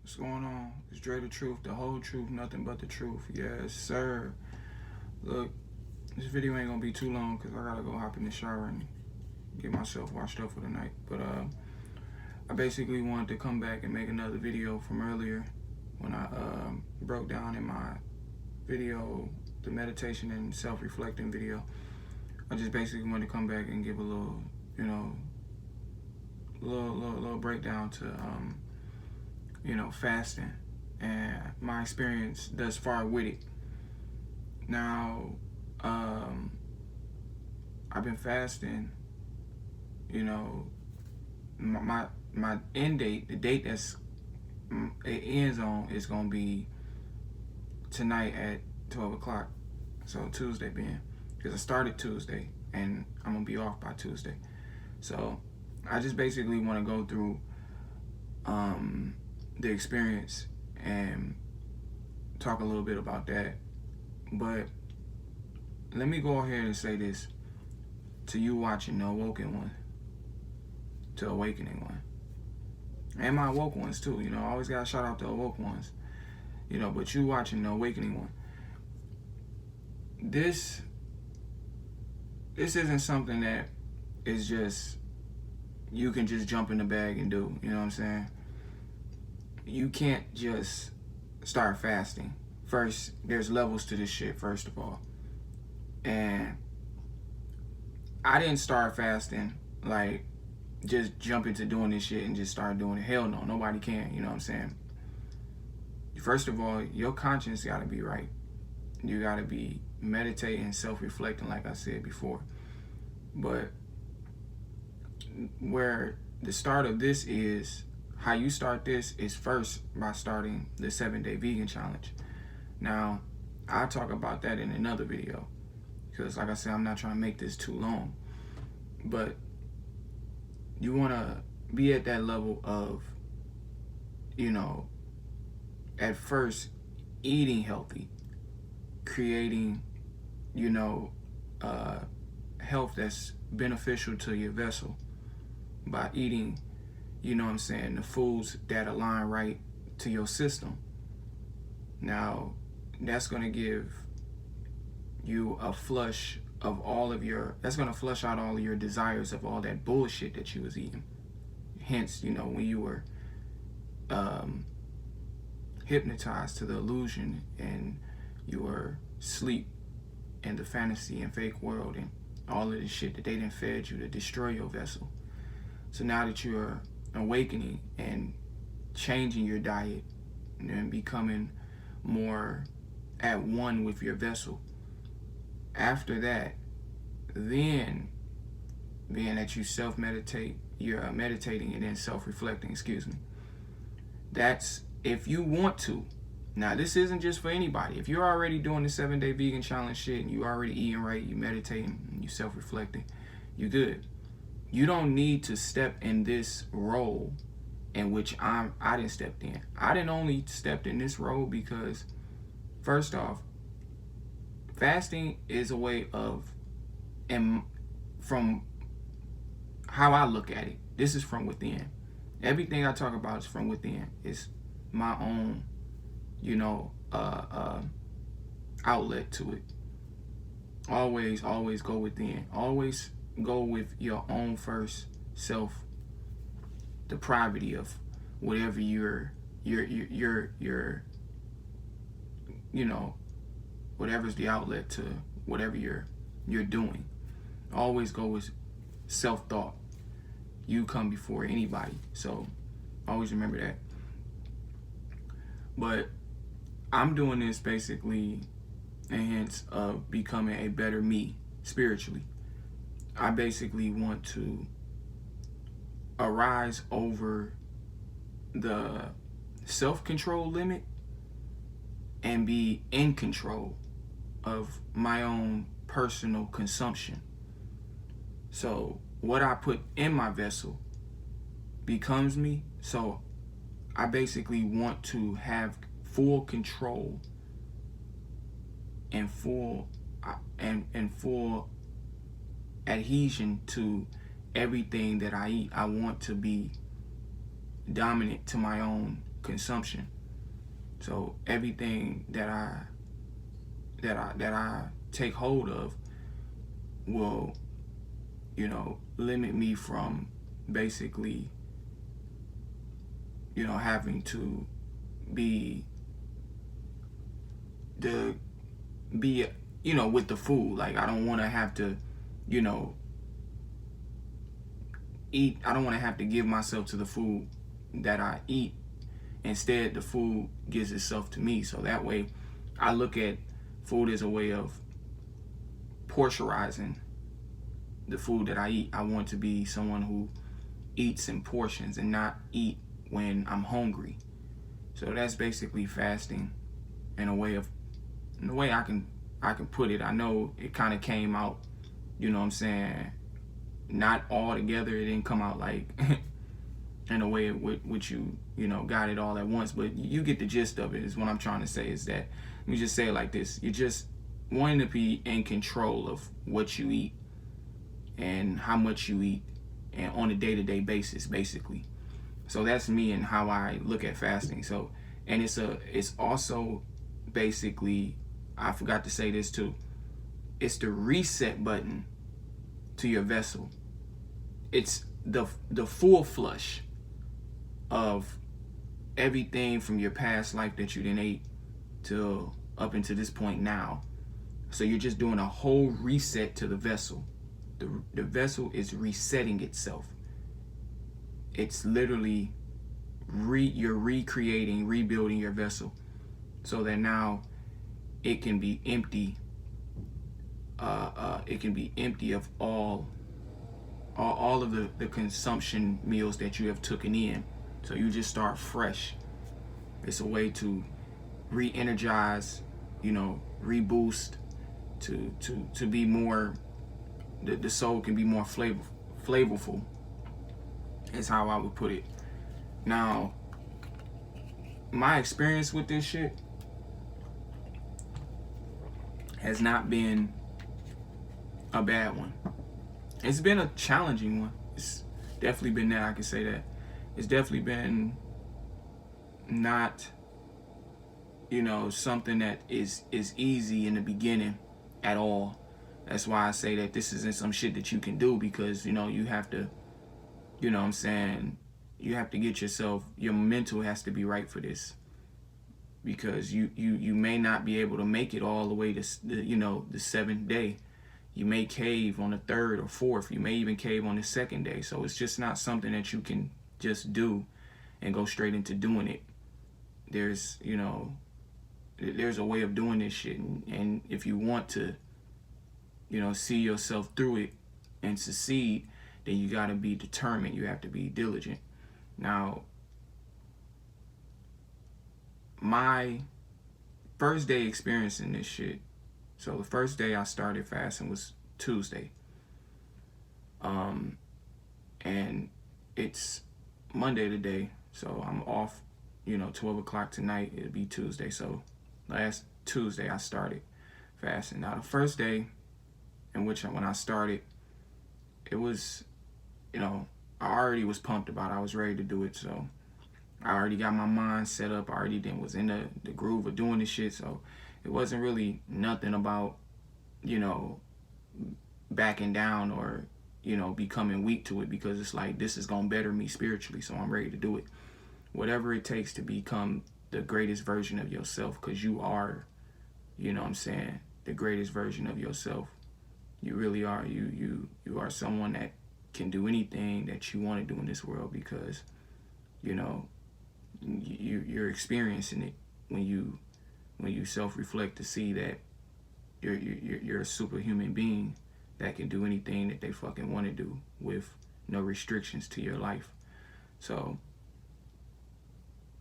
What's going on? It's Dre the Truth, the whole truth, nothing but the truth. Yes, sir. Look, this video ain't gonna be too long because I gotta go hop in the shower and get myself washed up for the night. But I basically wanted to come back and make another video from earlier when I broke down in my video the meditation and self-reflecting video. I just basically wanted to come back and give a little, little breakdown to fasting and my experience thus far with it. Now, I've been fasting, my end date, the date that's it ends on is gonna be tonight at 12 o'clock. So Tuesday being, because I started Tuesday and I'm gonna be off by Tuesday. So I just basically want to go through the experience and talk a little bit about that. But let me go ahead and say this to you watching the Awoken One, to Awakening One, and my Awoke Ones too. I always gotta shout out the Awoke Ones. But you watching the Awakening One. This isn't something that is just you can just jump in the bag and do. You know what I'm saying? You can't just start fasting. First, there's levels to this shit, first of all. And I didn't start fasting like just jump into doing this shit and just start doing it. Hell no, nobody can, you know what I'm saying? First of all, your conscience gotta be right. You gotta be meditating, self-reflecting, like I said before. But where the start of this is, how you start this is first by starting the 7-day vegan challenge. Now, I'll talk about that in another video because, like I said, I'm not trying to make this too long. But you want to be at that level of, at first eating healthy, creating, health that's beneficial to your vessel by eating, the foods that align right to your system. Now, that's going to give you a flush of that's going to flush out all of your desires of all that bullshit that you was eating. Hence, when you were hypnotized to the illusion and you were asleep in the fantasy and fake world and all of this shit that they didn't fed you to destroy your vessel. So now that you're awakening and changing your diet and becoming more at one with your vessel, after that, then being that you self-meditate, you're meditating and then self-reflecting, that's if you want to. Now, this isn't just for anybody. If you're already doing the 7-day vegan challenge shit and you already eating right, you meditating, you self-reflecting, you good. You don't need to step in this role in which I didn't step in. I didn't only stepped in this role because, first off, fasting is a way of, and from how I look at it, this is from within. Everything I talk about is from within. It's my own, outlet to it. Always go within. Always go with your own first self depravity of whatever you're whatever's the outlet to whatever you're doing. Always go with self-thought. You come before anybody. So always remember that. But I'm doing this basically in hence of becoming a better me spiritually. I basically want to arise over the self-control limit and be in control of my own personal consumption. So what I put in my vessel becomes me. So I basically want to have full control and full adhesion to everything that I eat. I want to be dominant to my own consumption. So everything that I take hold of will, limit me from basically, having to be with the food. Like, I don't want to have to, eat. I don't want to have to give myself to the food that I eat. Instead, the food gives itself to me. So that way, I look at food as a way of portionizing the food that I eat. I want to be someone who eats in portions and not eat when I'm hungry. So that's basically fasting in the way I can put it. I know it kind of came out, not all together. It didn't come out like in a way which you got it all at once, but you get the gist of it. Is what I'm trying to say. Is that, let me just say it like this: you're just wanting to be in control of what you eat and how much you eat, and on a day-to-day basis, basically. So that's me and how I look at fasting. So, and it's also basically, I forgot to say this too, it's the reset button to your vessel. It's the full flush of everything from your past life that you didn't ate to up until this point now. So you're just doing a whole reset to the vessel. The vessel is resetting itself. It's literally you're recreating, rebuilding your vessel so that now it can be empty. It can be empty of all of the consumption meals that you have taken in. So you just start fresh. It's a way to re-energize, reboost, to be more, the soul can be more flavorful, is how I would put it. Now, my experience with this shit has not been a bad one. It's been a challenging one. It's definitely been that, I can say that. It's definitely been not, something that is easy in the beginning at all. That's why I say that this isn't some shit that you can do, because, you have to, you have to get yourself, your mental has to be right for this. Because you may not be able to make it all the way to, the seventh day. You may cave on the third or fourth. You may even cave on the second day. So it's just not something that you can just do and go straight into doing it. There's, there's a way of doing this shit. And if you want to, see yourself through it and succeed, then you got to be determined. You have to be diligent. Now, my first day experiencing this shit, so the first day I started fasting was Tuesday. And it's Monday today, so I'm off, 12 o'clock tonight, it'll be Tuesday. So last Tuesday I started fasting. Now the first day in which when I started, it was, I already was pumped about it. I was ready to do it. So I already got my mind set up. I already was in the groove of doing this shit. So it wasn't really nothing about, backing down or, becoming weak to it, because it's like, this is going to better me spiritually. So I'm ready to do it. Whatever it takes to become the greatest version of yourself, because you are, the greatest version of yourself. You really are. You are someone that can do anything that you want to do in this world, because, you're experiencing it when you self-reflect to see that you're a superhuman being that can do anything that they fucking want to do with no restrictions to your life. So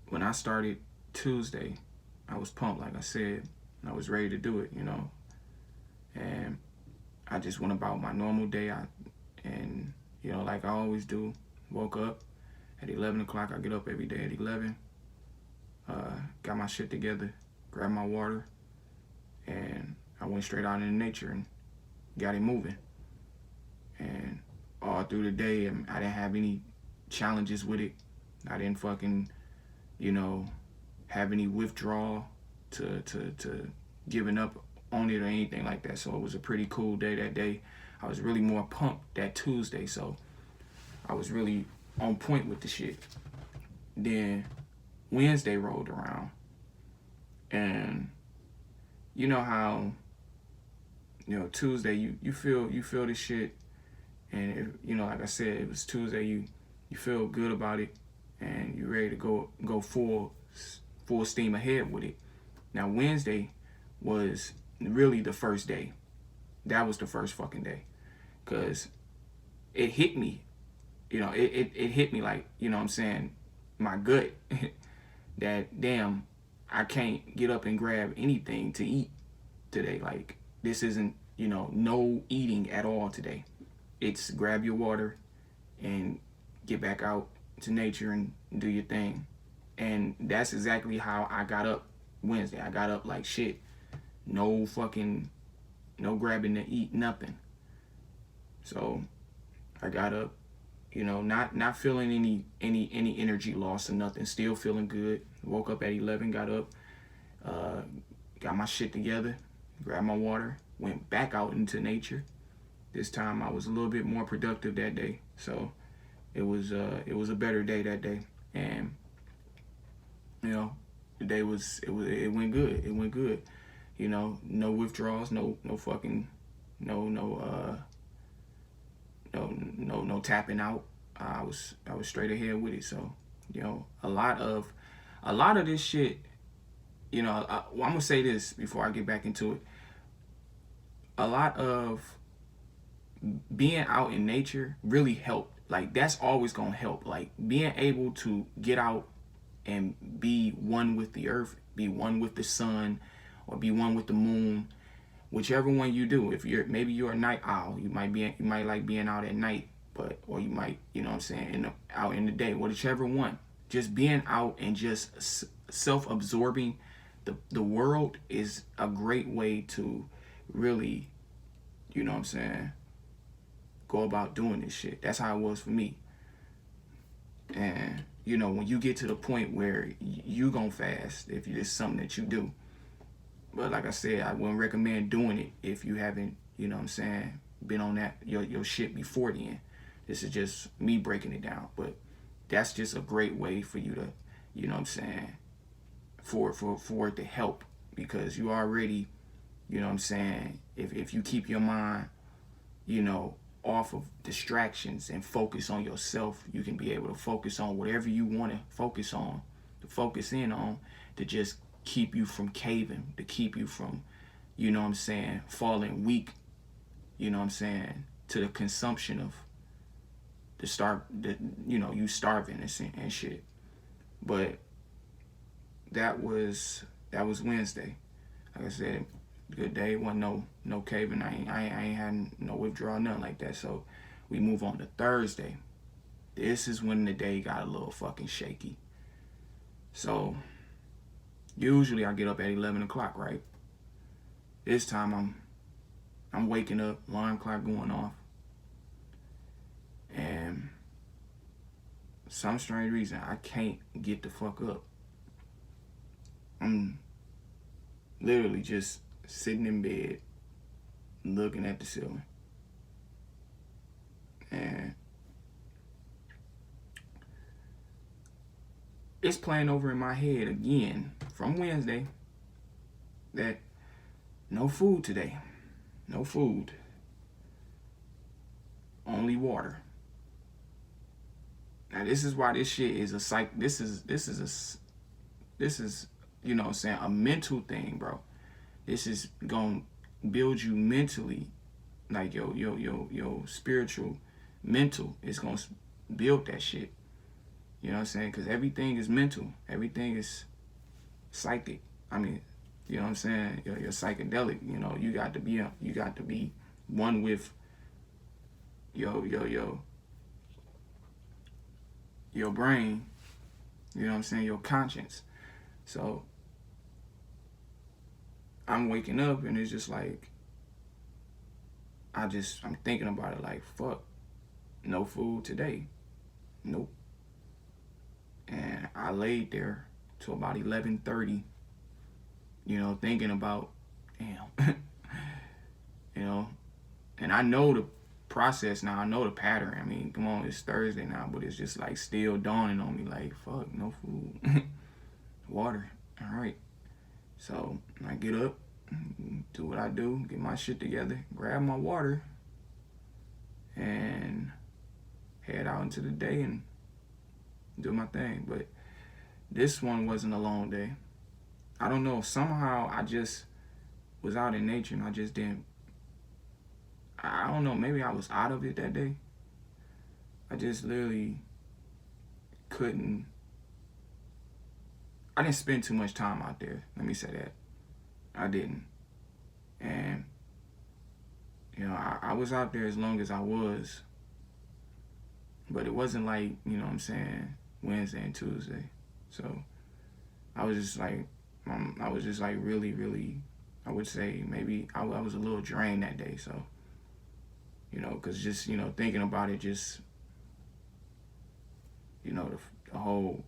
when I started Tuesday, I was pumped, like I said. I was ready to do it, and I just went about my normal day. Like I always do, woke up at 11 o'clock. I get up every day at 11. Got my shit together, grabbed my water, and I went straight out into nature and got it moving. And all through the day, I didn't have any challenges with it. I didn't fucking, you know, have any withdrawal to giving up on it or anything like that. So it was a pretty cool day that day. I was really more pumped that Tuesday, so I was really on point with the shit. Then Wednesday rolled around, and you know how, you know, Tuesday you feel this shit, and you know, like I said, it was Tuesday. You feel good about it, and you're ready to go full steam ahead with it. Now Wednesday was really the first day. That was the first fucking day, cause it hit me. You know, it hit me like, you know what I'm saying, my gut, that damn, I can't get up and grab anything to eat today. Like, this isn't, you know, no eating at all today. It's grab your water and get back out to nature and do your thing. And that's exactly how I got up Wednesday. I got up like shit. No grabbing to eat, nothing. So I got up, you know, not feeling any energy loss or nothing. Still feeling good. Woke up at 11, got up, got my shit together, grabbed my water, went back out into nature. This time I was a little bit more productive that day. So it was a better day that day. And you know, the day it went good. It went good. You know, no withdrawals, no fucking no tapping out. I was straight ahead with it. So, you know, a lot of this shit, you know, I'm gonna say this before I get back into it. A lot of being out in nature really helped. Like, that's always gonna help. Like, being able to get out and be one with the earth, be one with the sun, or be one with the moon, whichever one you do. If you're a night owl, you might like being out at night, but or you might, you know what I'm saying, out in the day, whichever one. Just being out and just self-absorbing the world is a great way to really, you know what I'm saying, go about doing this shit. That's how it was for me. And you know, when you get to the point where you gon' fast, if it's something that you do. But like I said, I wouldn't recommend doing it if you haven't, you know what I'm saying, been on that your shit before then. This is just me breaking it down. But that's just a great way for you to, you know what I'm saying, for it to help. Because you already, you know what I'm saying, if you keep your mind, you know, off of distractions and focus on yourself, you can be able to focus on whatever you want to focus on, to focus in on, to just keep you from caving, to keep you from, you know what I'm saying, falling weak, you know what I'm saying, to the consumption of you starving and shit. But that was Wednesday. Like I said, good day. Wasn't no caving. I ain't had no withdrawal, nothing like that. So we move on to Thursday. This is when the day got a little fucking shaky. So usually I get up at 11 o'clock, right? This time I'm waking up, alarm clock going off, and some strange reason I can't get the fuck up. I'm literally just sitting in bed looking at the ceiling. And it's playing over in my head again from Wednesday that no food today. No food. Only water. Now this is why this shit is a psych. This is you know what I'm saying, a mental thing, bro. This is gonna build you mentally, like your spiritual mental. It's gonna build that shit. You know what I'm saying? Because everything is mental. Everything is psychic. I mean, you know what I'm saying? You're psychedelic. You know, you got to be one with your brain. You know what I'm saying? Your conscience. So I'm waking up and it's just like I'm thinking about it like, fuck, no food today. Nope. And I laid there till about 11:30, thinking about, damn, you know, and I know the process now. I know the pattern. I mean, come on, it's Thursday now, but it's just like still dawning on me like, fuck, no food, water. All right. So I get up, do what I do, get my shit together, grab my water, and head out into the day and do my thing. But this one wasn't a long day. I don't know. Somehow I just was out in nature and I just didn't. I don't know. Maybe I was out of it that day. I just literally couldn't. I didn't spend too much time out there. Let me say that. I didn't. And, I was out there as long as I was. But it wasn't like, what I'm saying, Wednesday and Tuesday. So I was just like, really, really, I would say maybe I was a little drained that day. So, because just, thinking about it, just, the whole,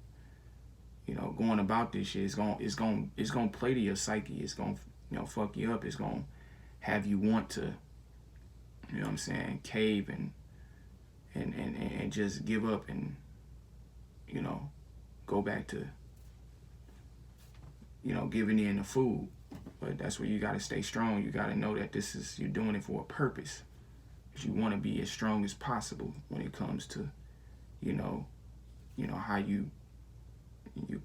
going about this shit is going to play to your psyche. It's going to, fuck you up. It's going to have you want to, cave and just give up and, go back to, giving in the food. But that's where you got to stay strong. You got to know that you're doing it for a purpose. Because you want to be as strong as possible when it comes to, how you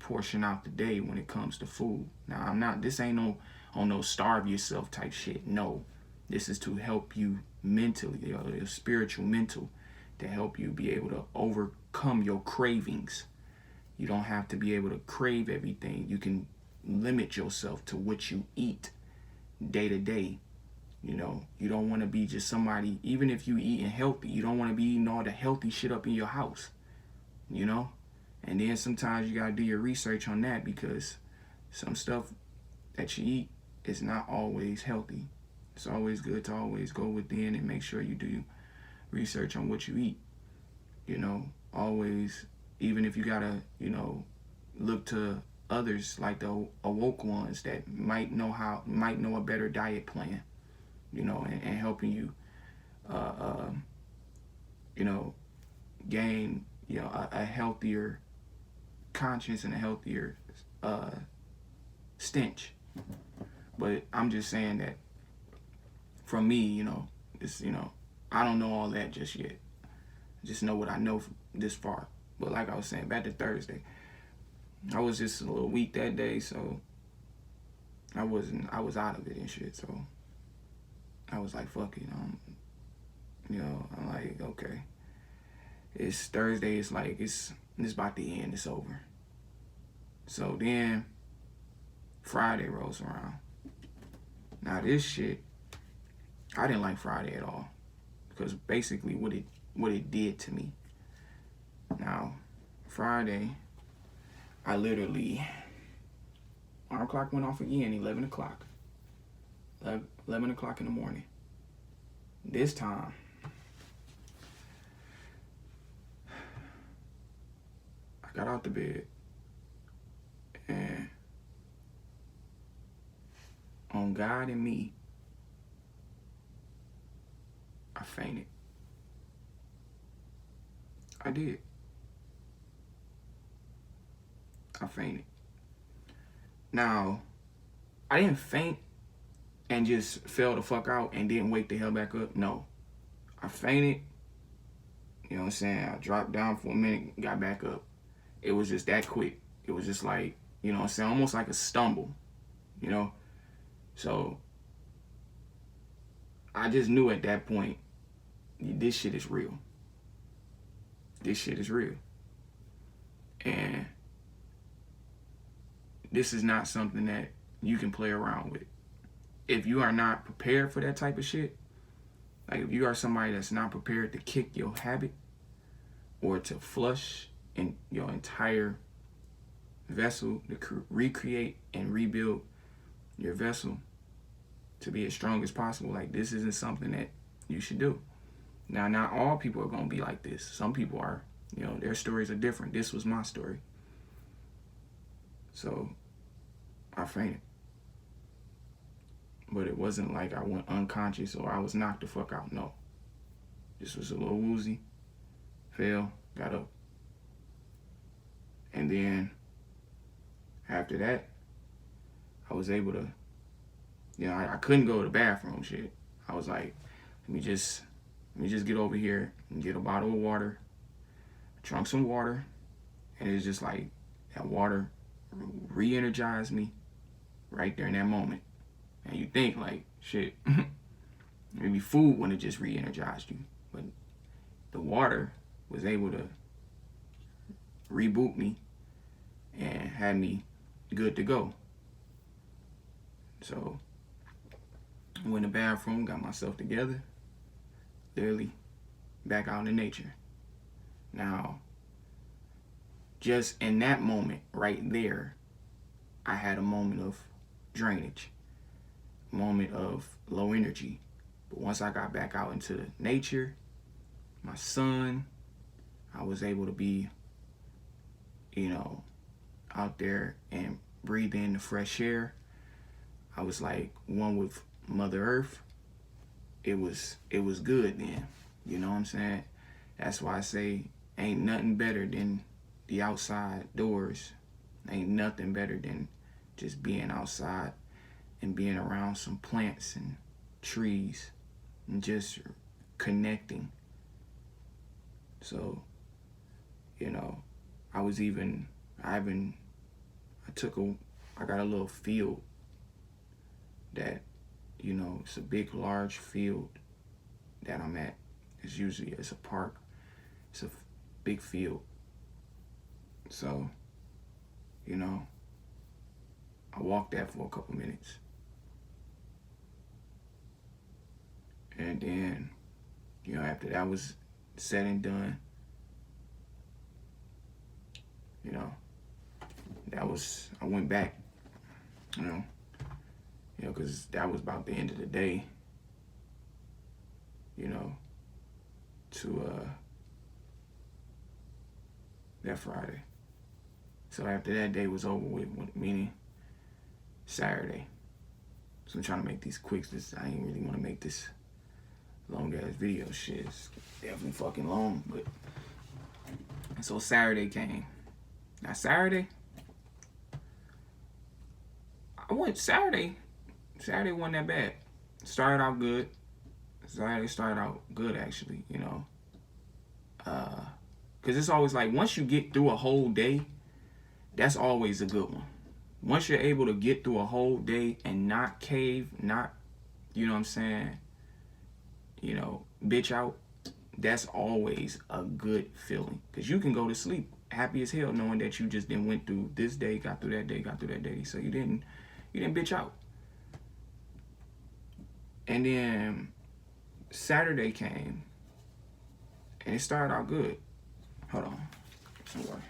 portion out the day when it comes to food. Now, this ain't no starve yourself type shit. No, this is to help you mentally, your spiritual mental, to help you be able to overcome your cravings. You don't have to be able to crave everything. You can limit yourself to what you eat day to day. You don't want to be just somebody, even if you eating healthy, you don't want to be eating all the healthy shit up in your house, And then sometimes you got to do your research on that, because some stuff that you eat is not always healthy. It's always good to always go within and make sure you do research on what you eat. Always, even if you got to, look to others like the awoke ones that might know a better diet plan, and helping you, gain, a healthier conscience and a healthier stench. But I'm just saying that from me, it's, I don't know all that just yet. I just know what I know this far. But like I was saying, back to Thursday, I was just a little weak that day, so I was out of it and shit. So I was like, fuck it. I'm like, okay, it's Thursday. It's like, it's about to end. It's over. So then Friday rolls around. Now this shit, I didn't like Friday at all, because basically what it did to me. Now, Friday, I literally, alarm clock went off again, 11 o'clock. 11 o'clock in the morning. This time, I got out the bed, and on God and me, I fainted. I did. I fainted. Now, I didn't faint and just fell the fuck out and didn't wake the hell back up. No. I fainted. You know what I'm saying? I dropped down for a minute, got back up. It was just that quick. It was just like, you know what I'm saying? Almost like a stumble, So, I just knew at that point, this shit is real. This shit is real. And this is not something that you can play around with. If you are not prepared for that type of shit, like if you are somebody that's not prepared to kick your habit or to flush in your entire vessel, to recreate and rebuild your vessel to be as strong as possible, like this isn't something that you should do. Now, not all people are going to be like this. Some people are, their stories are different. This was my story. So I fainted. But it wasn't like I went unconscious or I was knocked the fuck out. No. Just was a little woozy. Fell, got up. And then after that, I was able to, I couldn't go to the bathroom shit. I was like, let me just get over here and get a bottle of water. I drank some water, and it's just like that water re-energized me right there in that moment. And you think like, shit, maybe food wouldn't have just re-energized you, but the water was able to reboot me and had me good to go. So I went in the bathroom, got myself together, literally back out in nature. Now, just in that moment right there, I had a moment of drainage, a moment of low energy. But once I got back out into nature, my sun, I was able to be, out there and breathe in the fresh air. I was like one with Mother Earth. It was good then. You know what I'm saying? That's why I say ain't nothing better than the outside doors. Ain't nothing better than just being outside and being around some plants and trees and just connecting. So, I got a little field that, it's a big, large field that I'm at. It's a park. It's a big field. So, I walked that for a couple minutes. And then, after that was said and done, I went back, because that was about the end of the day, to that Friday. So after that day was over with, meaning Saturday. So I'm trying to make these quick. I ain't really want to make this long ass video shit. It's definitely fucking long, but so Saturday came. Now Saturday Saturday wasn't that bad. Started out good. Saturday started out good actually, because it's always like once you get through a whole day, that's always a good one. Once you're able to get through a whole day and not cave, not, bitch out, that's always a good feeling. Because you can go to sleep happy as hell knowing that you just then went through this day, got through that day. So you didn't bitch out. And then Saturday came and it started out good. Hold on. Some water.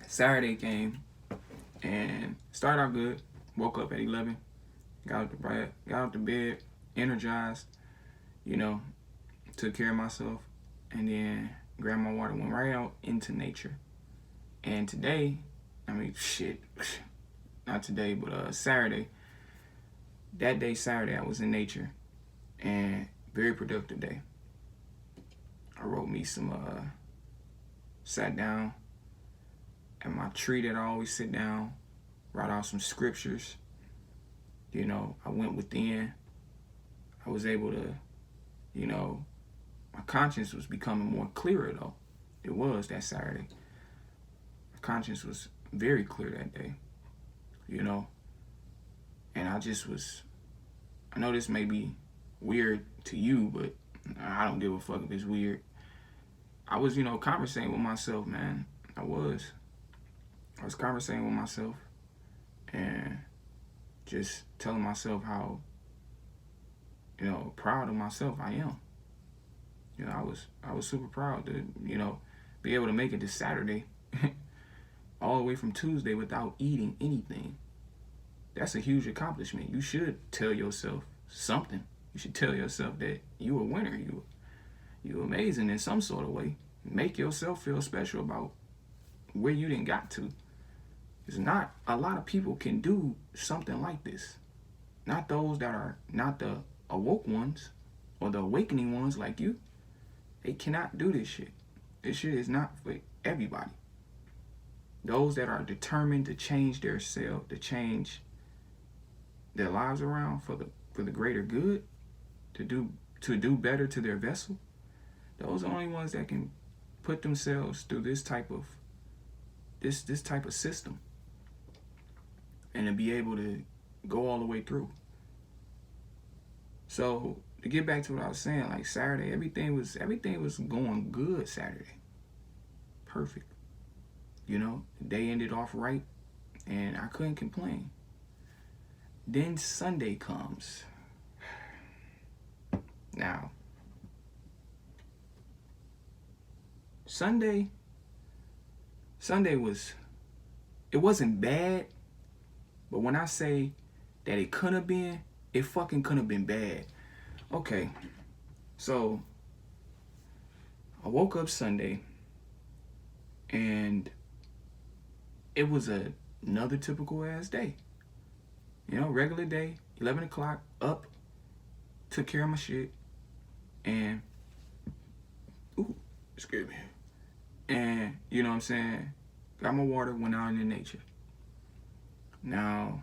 Saturday came and started out good. Woke up at 11. Got out the bed, energized, took care of myself, and then grabbed my water, went right out into nature. And today, not today, but Saturday, Saturday, I was in nature, and very productive day. I wrote me some, sat down at my tree that I always sit down, write out some scriptures. I went within. I was able to, my conscience was becoming more clearer though. It was that Saturday. My conscience was very clear that day, and I know this may be weird to you, but I don't give a fuck if it's weird. I was, conversating with myself, man. I was conversating with myself and just telling myself how, proud of myself I am. I was super proud to, be able to make it this Saturday all the way from Tuesday without eating anything. That's a huge accomplishment. You should tell yourself something. You should tell yourself that you a winner. You amazing in some sort of way. Make yourself feel special about where you didn't got to. It's not a lot of people can do something like this. Not those that are not the awoke ones or the awakening ones like you. They cannot do this shit. This shit is not for everybody. Those that are determined to change their self, to change their lives around for the greater good, to do better to their vessel, those are the only ones that can put themselves through this type of system and to be able to go all the way through. So to get back to what I was saying, like Saturday, everything was going good Saturday. Perfect. You know, the day ended off right and I couldn't complain. Then Sunday comes. Now, Sunday it wasn't bad, but when I say that it couldn't have been, it fucking couldn't have been bad. Okay, so I woke up Sunday and it was another typical ass day. You know, regular day, 11 o'clock, up, took care of my shit, and, ooh, excuse me. And, you know what I'm saying, got my water, went out into nature. Now,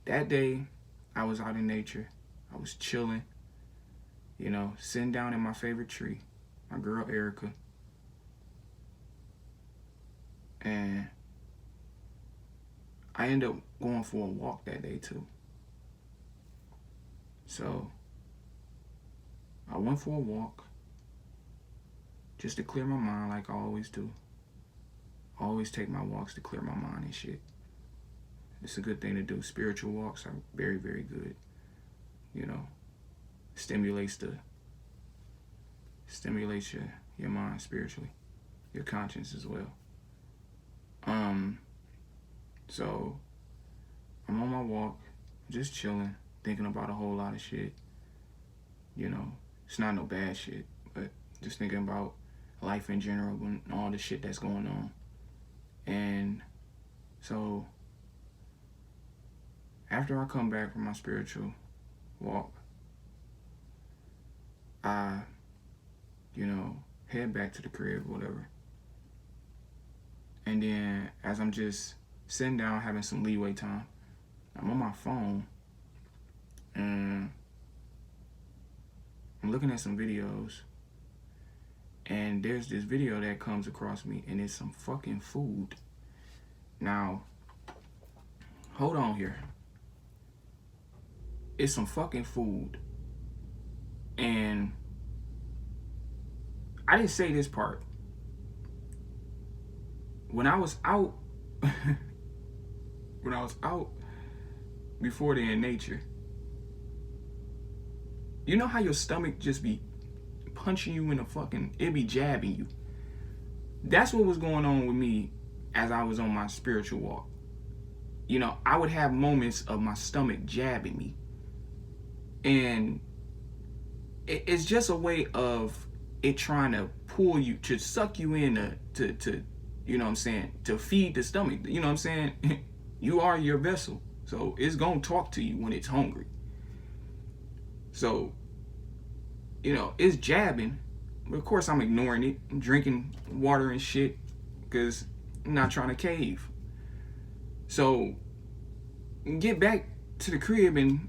that day, I was out in nature. I was chilling, you know, sitting down in my favorite tree, my girl Erica. And I ended up going for a walk that day too. So I went for a walk just to clear my mind like I always do. I always take my walks to clear my mind and shit. It's a good thing to do. Spiritual walks are very, very good. You know, stimulates your mind spiritually, your conscience as well. So I'm on my walk, just chilling, thinking about a whole lot of shit. You know, it's not no bad shit, but just thinking about life in general and all the shit that's going on. And so after I come back from my spiritual walk, I, you know, head back to the crib, whatever. And then as I'm just sitting down having some leeway time, I'm on my phone and I'm looking at some videos, and there's this video that comes across me, and it's some fucking food. Now, hold on here. It's some fucking food. And I didn't say this part. When I was out, before day in nature, you know how your stomach just be punching you in the fucking, it be jabbing you. That's what was going on with me as I was on my spiritual walk. You know, I would have moments of my stomach jabbing me. And it's just a way of it trying to pull you, to suck you in, to you know what I'm saying, to feed the stomach. You know what I'm saying? You are your vessel. So it's going to talk to you when it's hungry. So, you know, it's jabbing. But of course I'm ignoring it. I'm drinking water and shit because I'm not trying to cave. So, get back to the crib and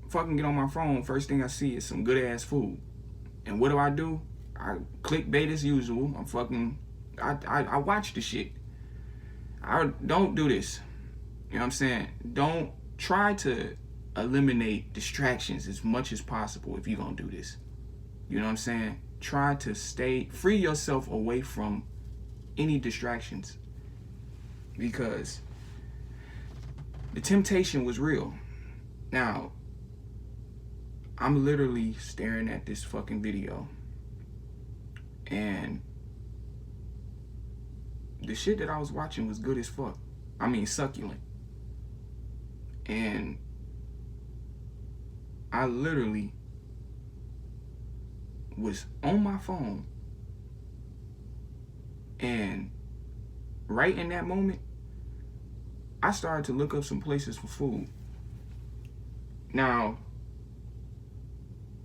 fucking get on my phone. First thing I see is some good ass food. And what do? I clickbait as usual. I watch the shit. I don't do this. You know what I'm saying? Don't try to eliminate distractions as much as possible if you're gonna do this. You know what I'm saying? Try to free yourself away from any distractions, because the temptation was real. Now, I'm literally staring at this fucking video, and the shit that I was watching was good as fuck. I mean, succulent. And I literally was on my phone And right in that moment, I started to look up some places for food. Now,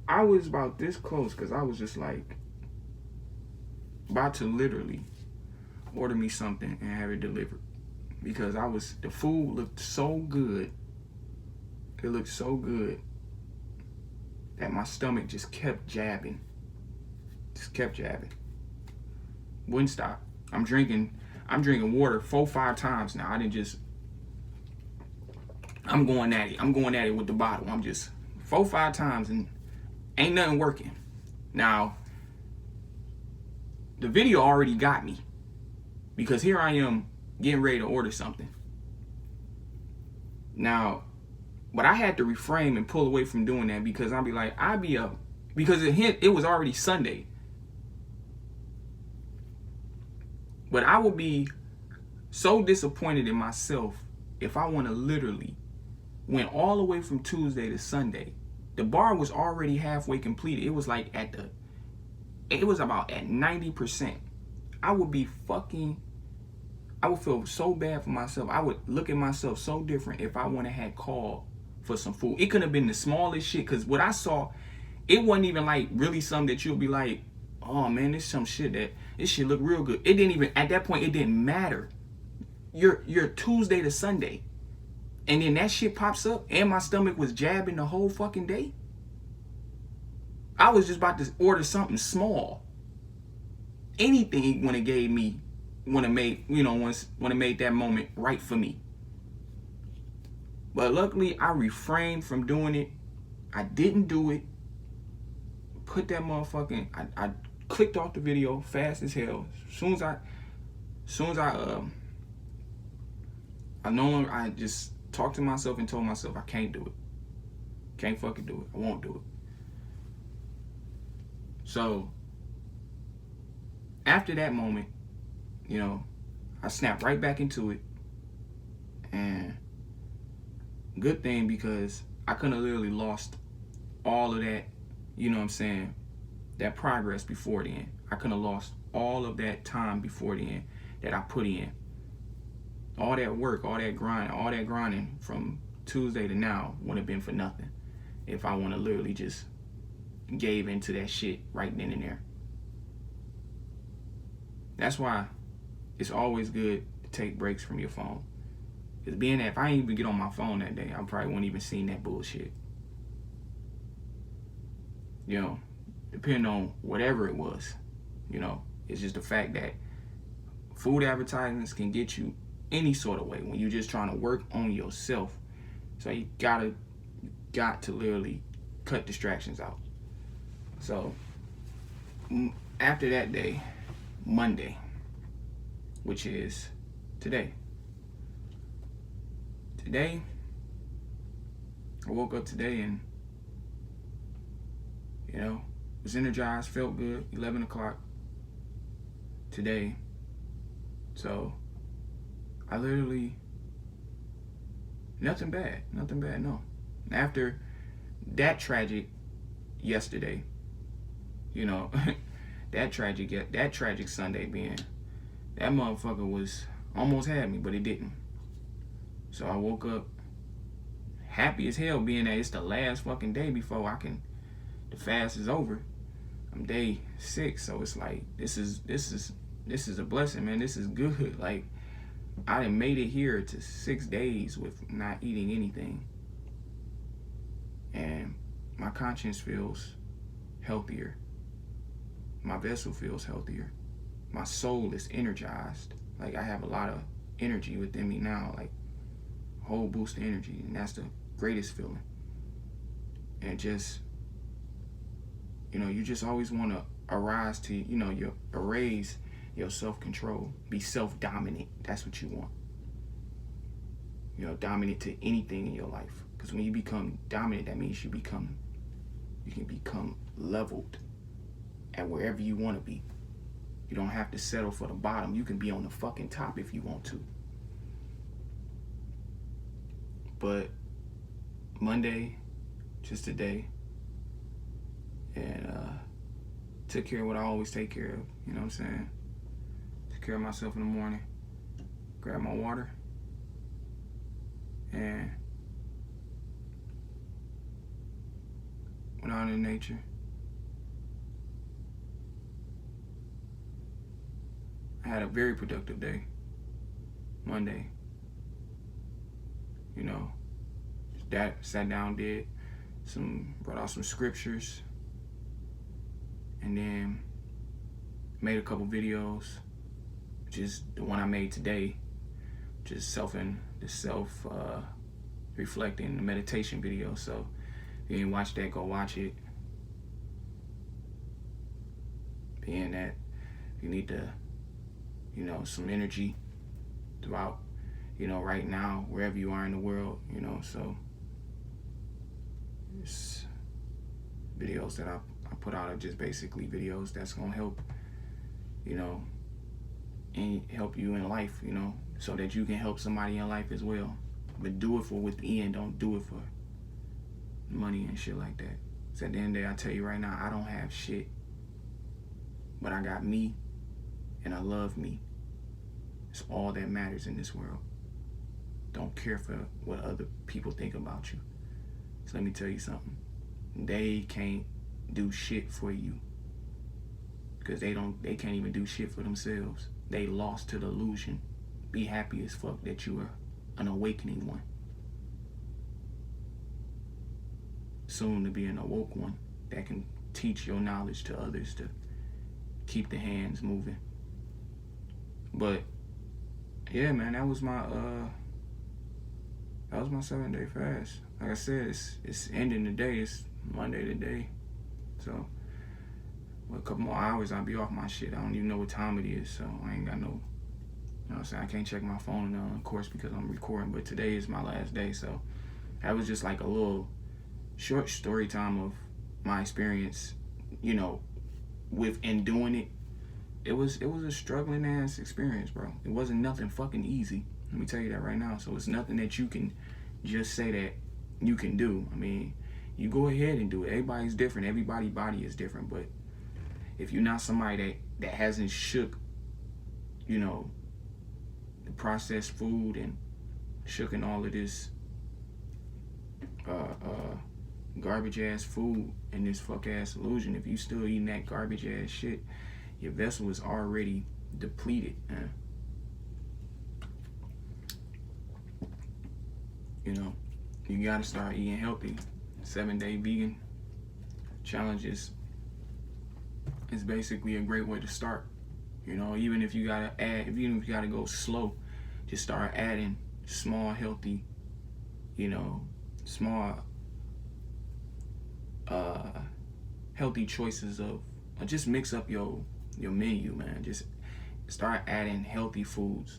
I was about this close because I was just like about to literally order me something and have it delivered, because the food looked so good. It looked so good that my stomach just kept jabbing. Wouldn't stop. I'm drinking water 4-5 times now. I'm going at it with the bottle. I'm just 4-5 times and ain't nothing working. Now, the video already got me, because here I am getting ready to order something. Now, but I had to refrain and pull away from doing that, because I'd be up, because it was already Sunday. But I would be so disappointed in myself if I want to literally went all the way from Tuesday to Sunday. The bar was already halfway completed. It was like it was about at 90%. I would feel so bad for myself. I would look at myself so different if I wouldn't have had called for some food. It could have been the smallest shit, because what I saw, it wasn't even like really something that you'll be like, oh man, this some shit this shit look real good. It didn't even, at that point, it didn't matter. You're Tuesday to Sunday, and then that shit pops up, and my stomach was jabbing the whole fucking day. I was just about to order something small. Anything when it made that moment right for me. But luckily, I refrained from doing it. I didn't do it. Put that motherfucking, I clicked off the video fast as hell. As soon as I just talked to myself and told myself I can't do it. Can't fucking do it. I won't do it. So after that moment, I snapped right back into it. And good thing, because I could have literally lost all of that, that progress before then. I could have lost all of that time before then that I put in. All that work, all that grinding from Tuesday to now would have been for nothing if I want to literally just gave into that shit right then and there. That's why it's always good to take breaks from your phone. Because being that if I ain't even get on my phone that day, I probably wouldn't even seen that bullshit. Depending on whatever it was, it's just the fact that food advertisements can get you any sort of way when you're just trying to work on yourself. So you got to literally cut distractions out. So after that day, Monday, which is today, I woke up today and was energized, felt good. 11 o'clock today. So I literally, nothing bad, no. After that tragic yesterday, that tragic Sunday being, that motherfucker was almost had me, but it didn't. So I woke up happy as hell, being that it's the last fucking day before the fast is over. I'm day 6, so it's like this is a blessing, man. This is good. Like, I done made it here to 6 days with not eating anything, and my conscience feels healthier. My vessel feels healthier. My soul is energized. Like, I have a lot of energy within me now, like a whole boost of energy, and that's the greatest feeling. And just, you just always want to erase your self-control, be self-dominant. That's what you want. Dominant to anything in your life. Because when you become dominant, that means you can become leveled at wherever you want to be. You don't have to settle for the bottom. You can be on the fucking top if you want to. But Monday, just today, and took care of what I always take care of. You know what I'm saying? Took care of myself in the morning, grab my water, and went out in nature. I had a very productive day, Monday. You know, that sat down, brought out some scriptures, and then made a couple videos, which is the one I made today, just reflecting the meditation video. So if you didn't watch that, go watch it. Being that you need to, some energy throughout, right now, wherever you are in the world, so it's videos that I put out are just basically videos that's gonna help, and help you in life, so that you can help somebody in life as well. But do it for within, don't do it for money and shit like that. So at the end of the day, I tell you right now, I don't have shit, but I got me, and I love me. It's all that matters in this world. Don't care for what other people think about you. So let me tell you something. They can't do shit for you, because they can't even do shit for themselves. They lost to the illusion. Be happy as fuck that you are an awakening one. Soon to be an awoke one that can teach your knowledge to others to keep the hands moving. But yeah, man, that was my 7-day fast. Like I said, it's ending today. It's Monday today. So with a couple more hours, I'll be off my shit. I don't even know what time it is, so I ain't got no, what I'm saying? I can't check my phone, of course, because I'm recording, but today is my last day. So that was just like a little short story time of my experience, with and doing it. It was a struggling ass experience, bro. It wasn't nothing fucking easy. Let me tell you that right now. So it's nothing that you can just say that you can do. I mean, you go ahead and do it. Everybody's different. Everybody's body is different. But if you're not somebody that hasn't shook, the processed food and shooking all of this garbage ass food and this fuck ass illusion, if you still eating that garbage ass shit, your vessel is already depleted, man. You gotta start eating healthy. 7-day vegan challenges is basically a great way to start. Even if you gotta go slow, just start adding small, healthy, small, healthy choices of, just mix up your menu, man. Just start adding healthy foods,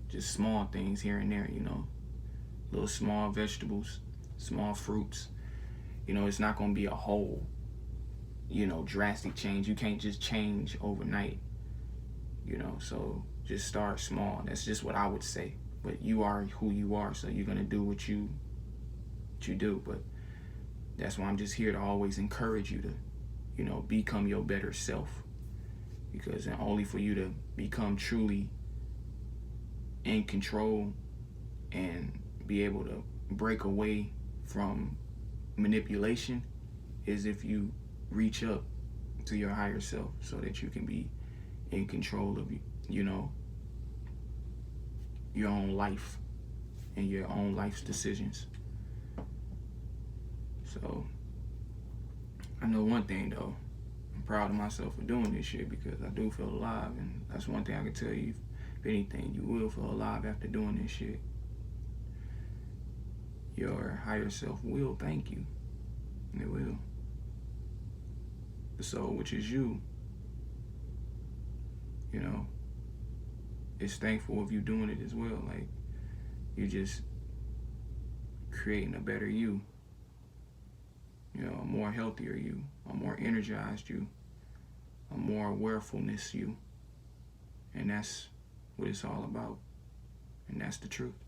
just small things here and there, little small vegetables, small fruits. It's not gonna be a whole, drastic change. You can't just change overnight, so just start small. That's just what I would say. But you are who you are, so you're gonna do what you do. But that's why I'm just here to always encourage you to, become your better self. Because only for you to become truly in control and be able to break away from manipulation is if you reach up to your higher self, so that you can be in control of, your own life and your own life's decisions. So I know one thing though, I'm proud of myself for doing this shit, because I do feel alive, and that's one thing I can tell you. If anything, you will feel alive after doing this shit. Your higher self will thank you. It will. The soul, which is you, is thankful of you doing it as well. Like, you just creating a better you, a more healthier you, a more energized you, a more awarefulness you. And that's what it's all about. And that's the truth.